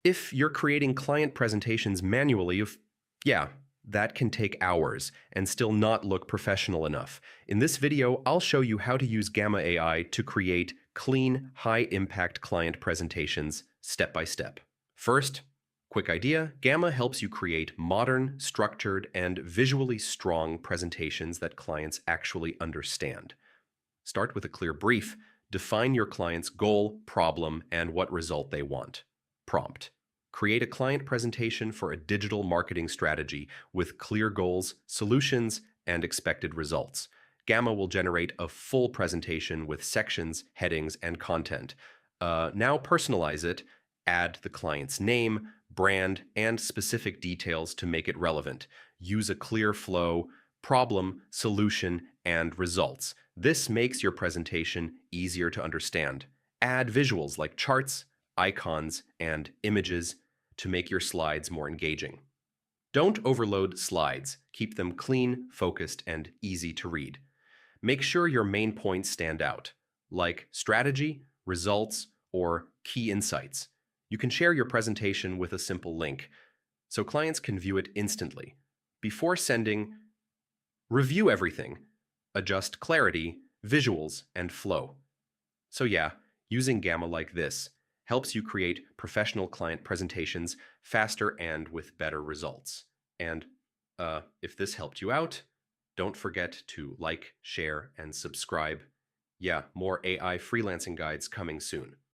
If you're creating client presentations manually, yeah, that can take hours and still not look professional enough. In this video, I'll show you how to use Gamma AI to create clean, high-impact client presentations step by step. First, quick idea, Gamma helps you create modern, structured, and visually strong presentations that clients actually understand. Start with a clear brief. Define your client's goal, problem, and what result they want. Prompt. Create a client presentation for a digital marketing strategy with clear goals, solutions, and expected results. Gamma will generate a full presentation with sections, headings, and content. Now personalize it. Add the client's name, brand, and specific details to make it relevant. Use a clear flow, problem, solution, and results. This makes your presentation easier to understand. Add visuals like charts, icons, and images to make your slides more engaging. Don't overload slides. Keep them clean, focused, and easy to read. Make sure your main points stand out, like strategy, results, or key insights. You can share your presentation with a simple link, so clients can view it instantly. Before sending, review everything. Adjust clarity, visuals, and flow. So yeah, using Gamma like this helps you create professional client presentations faster and with better results. And if this helped you out, don't forget to like, share, and subscribe. Yeah, more AI freelancing guides coming soon.